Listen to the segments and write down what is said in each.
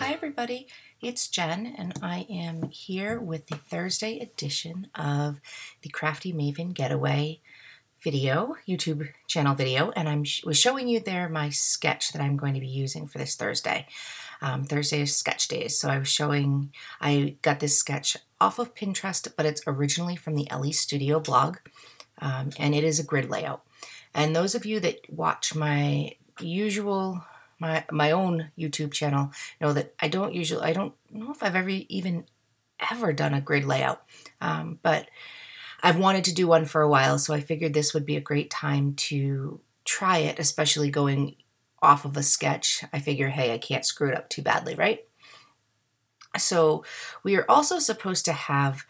Hi everybody, it's Jen and I am here with the Thursday edition of the Crafty Maven Getaway video, YouTube channel video, and I was showing you there my sketch that I'm going to be using for this Thursday. Thursday is sketch days, so I got this sketch off of Pinterest, but it's originally from the Ellie Studio blog, and it is a grid layout. And those of you that watch my own YouTube channel know that I don't know if I've ever done a grid layout, but I've wanted to do one for a while, so I figured this would be a great time to try it, especially going off of a sketch. I figure, hey, I can't screw it up too badly, right? So we are also supposed to have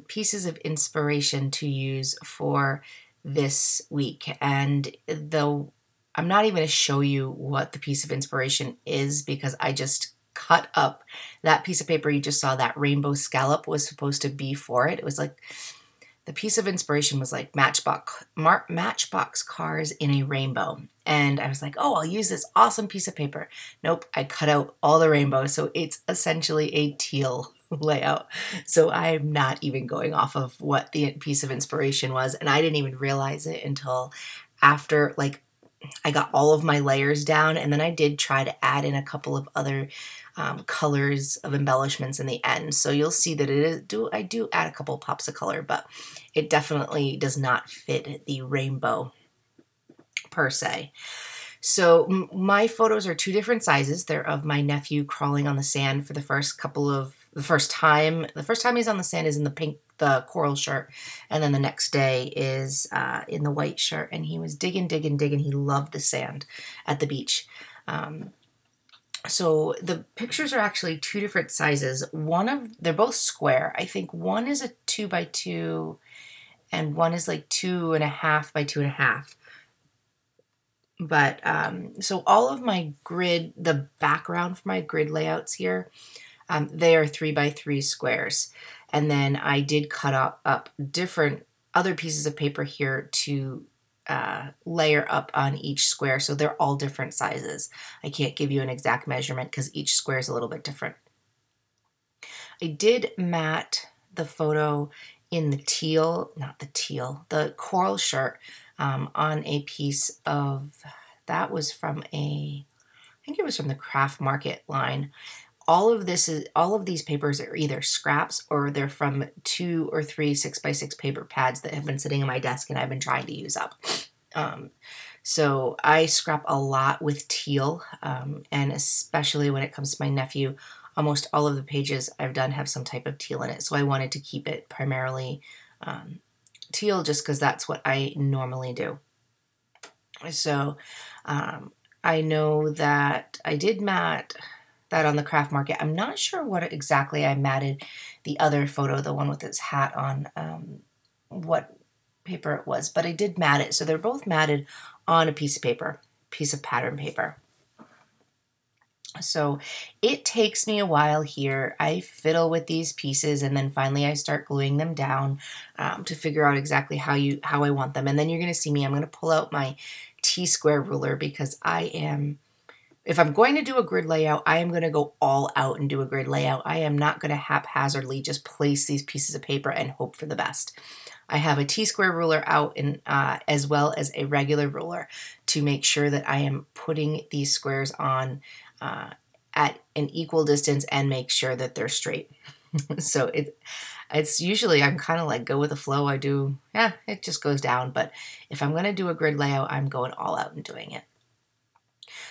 pieces of inspiration to use for this week, and though I'm not even going to show you what the piece of inspiration is because I just cut up that piece of paper you just saw. That rainbow scallop was supposed to be for it. It was like the piece of inspiration was like matchbox cars in a rainbow. And I was like, oh, I'll use this awesome piece of paper. Nope, I cut out all the rainbows. So it's essentially a teal layout. So I'm not even going off of what the piece of inspiration was. And I didn't even realize it until after, like, I got all of my layers down, and then I did try to add in a couple of other colors of embellishments in the end. So you'll see that I do add a couple of pops of color, but it definitely does not fit the rainbow per se. So my photos are two different sizes. They're of my nephew crawling on the sand for the first time. The first time he's on the sand is in the coral shirt, and then the next day is in the white shirt, and he was digging. He loved the sand at the beach. So the pictures are actually two different sizes. They're both square. I think one is a 2x2 and one is like 2.5 by 2.5. But so all of my the background for my grid layouts here, they are 3x3 squares. And then I did cut up different other pieces of paper here to layer up on each square. So they're all different sizes. I can't give you an exact measurement because each square is a little bit different. I did matte the photo in the the coral shirt on a piece of, that was from I think it was from the Craft Market line. All of these papers are either scraps or they're from 2 or 3 6x6 paper pads that have been sitting on my desk and I've been trying to use up. So I scrap a lot with teal, and especially when it comes to my nephew, almost all of the pages I've done have some type of teal in it. So I wanted to keep it primarily teal just because that's what I normally do. So I know that I did matte that on the Craft Market. I'm not sure what exactly I matted the other photo, the one with his hat on, what paper it was, but I did matte it. So they're both matted on a piece of pattern paper. So it takes me a while here. I fiddle with these pieces and then finally I start gluing them down to figure out exactly how I want them. And then you're going to see me, I'm going to pull out my T-square ruler because if I'm going to do a grid layout, I am going to go all out and do a grid layout. I am not going to haphazardly just place these pieces of paper and hope for the best. I have a T-square ruler out as well as a regular ruler to make sure that I am putting these squares on at an equal distance and make sure that they're straight. So it's usually, I'm kind of like go with the flow. It just goes down. But if I'm going to do a grid layout, I'm going all out and doing it.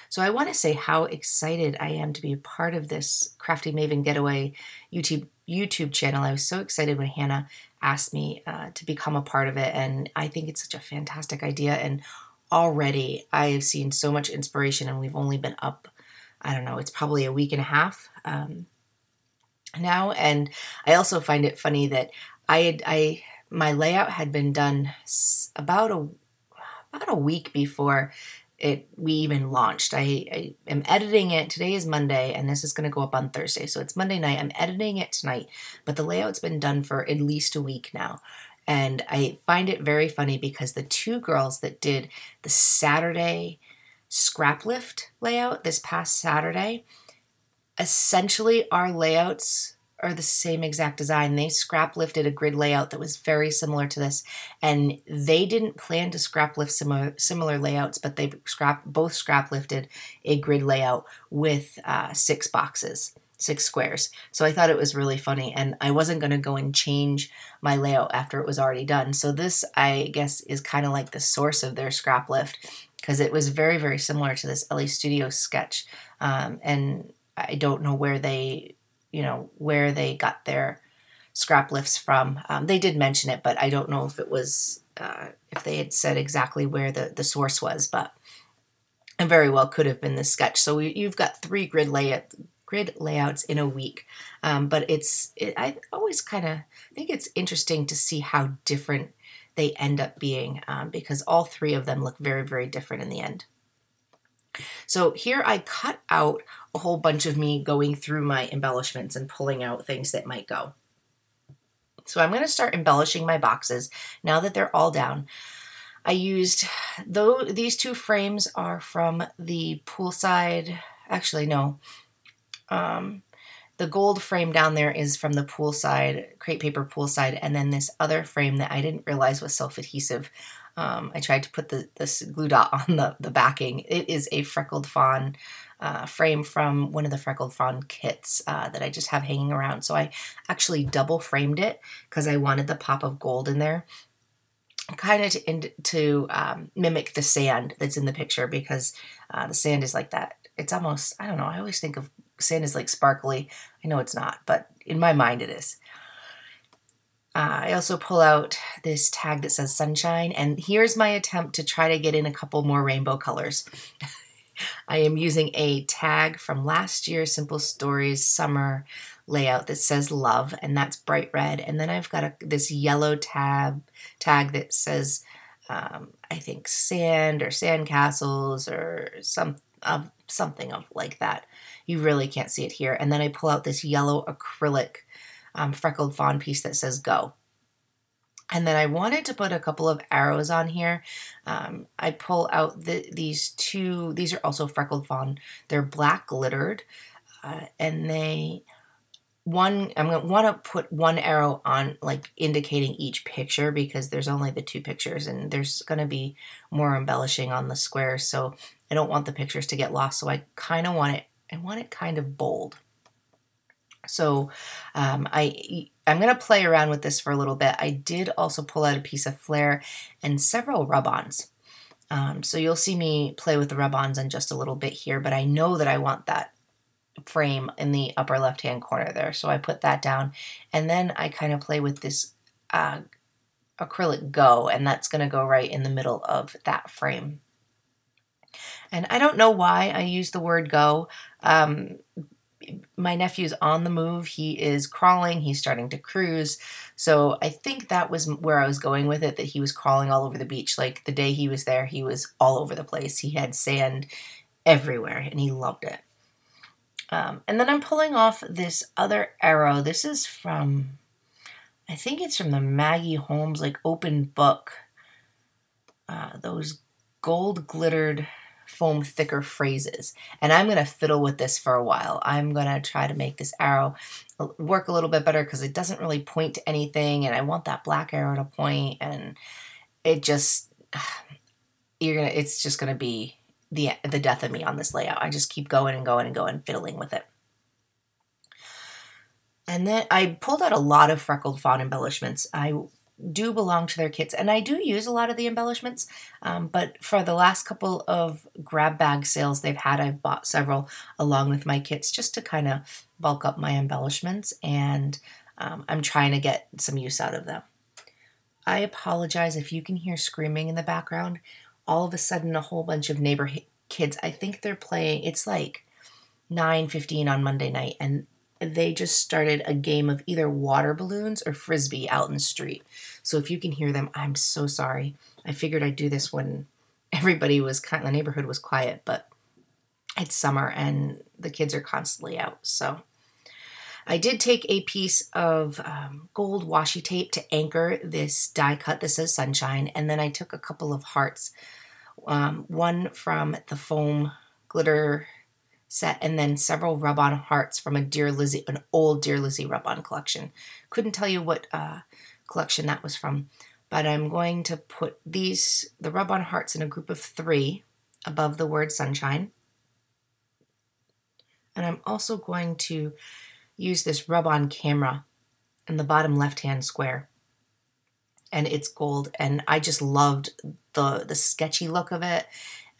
So I want to say how excited I am to be a part of this Crafty Maven Getaway YouTube channel. I was so excited when Hannah asked me to become a part of it, and I think it's such a fantastic idea. And already I have seen so much inspiration, and we've only been up, I don't know, it's probably a week and a half now. And I also find it funny that my layout had been done about a week before we even launched. I am editing it. Today is Monday, and this is going to go up on Thursday. So it's Monday night. I'm editing it tonight, but the layout's been done for at least a week now. And I find it very funny because the two girls that did the Saturday scrap lift layout this past Saturday, essentially our layouts are the same exact design. They scrap lifted a grid layout that was very similar to this, and they didn't plan to scrap lift similar layouts, but they both scrap lifted a grid layout with 6 boxes, 6 squares. So I thought it was really funny, and I wasn't going to go and change my layout after it was already done. So this, I guess, is kind of like the source of their scrap lift, because it was very, very similar to this LA Studio sketch, and I don't know where they where they got their scrap lifts from. They did mention it, but I don't know if it was, if they had said exactly where the source was, but it very well could have been this sketch. So you've got 3 grid layouts in a week. But I always kind of think it's interesting to see how different they end up being, because all 3 of them look very, very different in the end. So here I cut out a whole bunch of me going through my embellishments and pulling out things that might go. So I'm going to start embellishing my boxes now that they're all down. I used, though these 2 frames are from the poolside, actually no, the gold frame down there is from the poolside, crepe paper poolside, and then this other frame that I didn't realize was self-adhesive. I tried to put this glue dot on the backing. It is a Freckled Fawn frame from one of the Freckled Fawn kits that I just have hanging around. So I actually double framed it because I wanted the pop of gold in there, kind of to mimic the sand that's in the picture, because the sand is like that. It's almost, I don't know, I always think of sand as like sparkly. I know it's not, but in my mind it is. I also pull out this tag that says sunshine, and here's my attempt to try to get in a couple more rainbow colors. I am using a tag from last year's Simple Stories summer layout that says love, and that's bright red. And then I've got this yellow tag that says, I think sand or sand castles or something like that. You really can't see it here. And then I pull out this yellow acrylic Freckled Fawn piece that says go. And then I wanted to put a couple of arrows on here. I pull out these 2, these are also Freckled Fawn. They're black glittered, and I'm going to want to put 1 arrow on, like indicating each picture, because there's only the 2 pictures and there's going to be more embellishing on the squares. So I don't want the pictures to get lost. So I kind of want it kind of bold. So I'm going to play around with this for a little bit. I did also pull out a piece of flare and several rub-ons. So you'll see me play with the rub-ons in just a little bit here, but I know that I want that frame in the upper left-hand corner there. So I put that down, and then I kind of play with this acrylic go, and that's going to go right in the middle of that frame. And I don't know why I use the word go. My nephew's on the move. He is crawling. He's starting to cruise. So I think that was where I was going with it, that he was crawling all over the beach. Like the day he was there, he was all over the place. He had sand everywhere, and he loved it. And then I'm pulling off this other arrow. This is from, I think it's from the Maggie Holmes, like open book. Those gold glittered foam thicker phrases. And I'm going to fiddle with this for a while. I'm going to try to make this arrow work a little bit better, because it doesn't really point to anything, and I want that black arrow to point, and it just, it's just going to be the death of me on this layout. I just keep going and going and going, fiddling with it. And then I pulled out a lot of Freckled Fawn embellishments. I do belong to their kits, and I do use a lot of the embellishments, but for the last couple of grab bag sales they've had, I've bought several along with my kits just to kind of bulk up my embellishments, and I'm trying to get some use out of them. I apologize if you can hear screaming in the background. All of a sudden, a whole bunch of neighbor kids, I think they're playing, it's like 9:15 on Monday night, and they just started a game of either water balloons or frisbee out in the street. So if you can hear them, I'm so sorry. I figured I'd do this when everybody was the neighborhood was quiet, but it's summer and the kids are constantly out. So I did take a piece of gold washi tape to anchor this die cut that says sunshine, and then I took a couple of hearts, one from the foam glitter set, and then several rub-on hearts from an old Dear Lizzie rub-on collection. Couldn't tell you what collection that was from, but I'm going to put the rub-on hearts in a group of 3 above the word sunshine. And I'm also going to use this rub-on camera in the bottom left-hand square. And it's gold, and I just loved the sketchy look of it,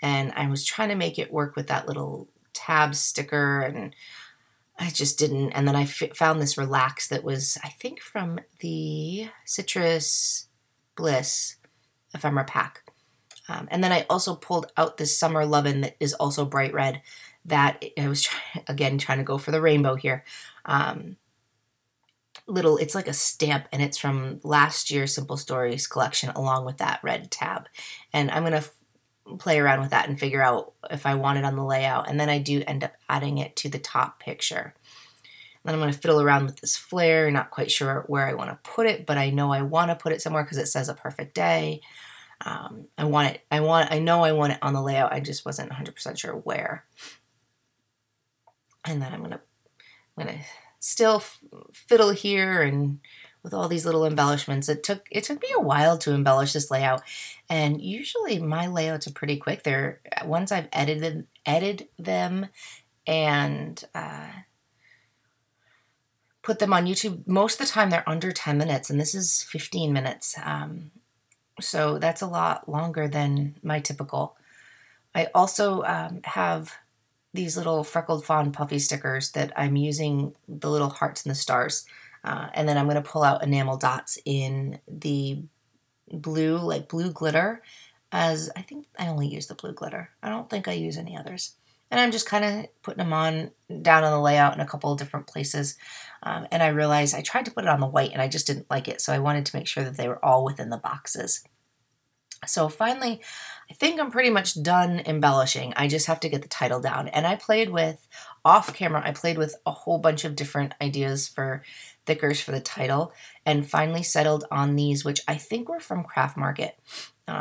and I was trying to make it work with that little tab sticker, and I just didn't. And then I found this relax that was, I think, from the Citrus Bliss ephemera pack. And then I also pulled out this Summer Lovin' that is also bright red, that I was trying to go for the rainbow here. It's like a stamp, and it's from last year's Simple Stories collection along with that red tab. And I'm going to play around with that and figure out if I want it on the layout. And then I do end up adding it to the top picture. Then I'm going to fiddle around with this flare, not quite sure where I want to put it, but I know I want to put it somewhere because it says a perfect day. I know I want it on the layout. I just wasn't 100% sure where. And then I'm going to still fiddle here and with all these little embellishments. It took me a while to embellish this layout, and usually my layouts are pretty quick. They're once I've edited them and put them on YouTube. Most of the time they're under 10 minutes, and this is 15 minutes. So that's a lot longer than my typical. I also have these little freckled fawn puffy stickers that I'm using the little hearts and the stars. And then I'm going to pull out enamel dots in the blue, like blue glitter, as I think I only use the blue glitter. I don't think I use any others. And I'm just kind of putting them down on the layout in a couple of different places. And I realized I tried to put it on the white and I just didn't like it. So I wanted to make sure that they were all within the boxes. So finally, I think I'm pretty much done embellishing. I just have to get the title down. And off camera, I played with a whole bunch of different ideas for thickers for the title, and finally settled on these, which I think were from Craft Market.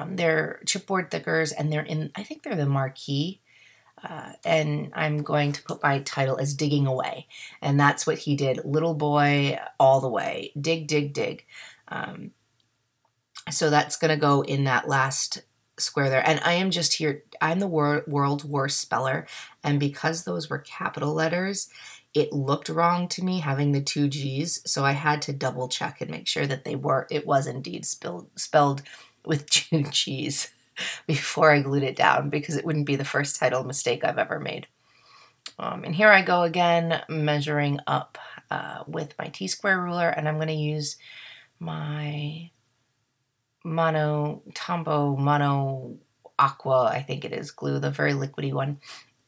They're chipboard thickers, and I think they're the marquee. And I'm going to put my title as Digging Away. And that's what he did. Little boy all the way. Dig, dig, dig. So that's going to go in that last square there. And I am just here. I'm the world's worst speller. And because those were capital letters, it looked wrong to me having the 2 G's. So I had to double check and make sure that it was indeed spelled with 2 G's before I glued it down, because it wouldn't be the first title mistake I've ever made. And here I go again, measuring up with my T-square ruler, and I'm going to use my Mono Aqua, I think it is, glue, the very liquidy one,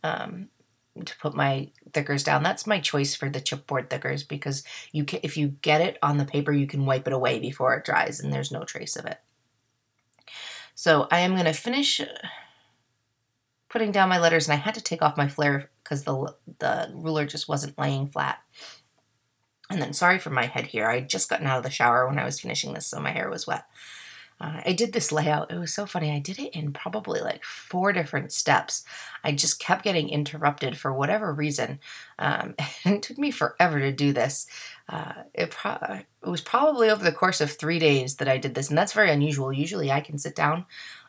to put my thickers down. That's my choice for the chipboard thickers, because if you get it on the paper, you can wipe it away before it dries and there's no trace of it. So I am going to finish putting down my letters, and I had to take off my flare because the ruler just wasn't laying flat. And then, sorry for my head here. I had just gotten out of the shower when I was finishing this, so my hair was wet. I did this layout. It was so funny. I did it in probably like 4 different steps. I just kept getting interrupted for whatever reason. And it took me forever to do this. It was probably over the course of 3 days that I did this, and that's very unusual. Usually I can sit down,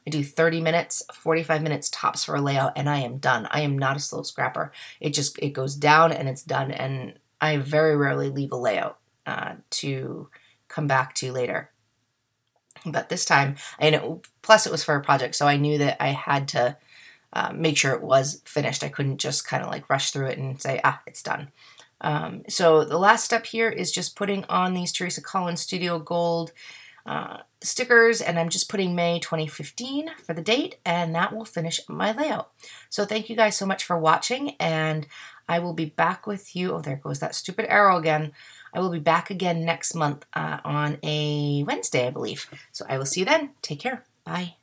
I do 30 minutes, 45 minutes tops for a layout, and I am done. I am not a slow scrapper. It goes down and it's done, and I very rarely leave a layout to come back to later. But this time, plus it was for a project, so I knew that I had to make sure it was finished. I couldn't just kind of like rush through it and say, it's done. So the last step here is just putting on these Teresa Collins Studio Gold stickers, and I'm just putting May 2015 for the date, and that will finish my layout. So thank you guys so much for watching, and I will be back with you. Oh, there goes that stupid arrow again. I will be back again next month on a Wednesday, I believe. So I will see you then. Take care. Bye.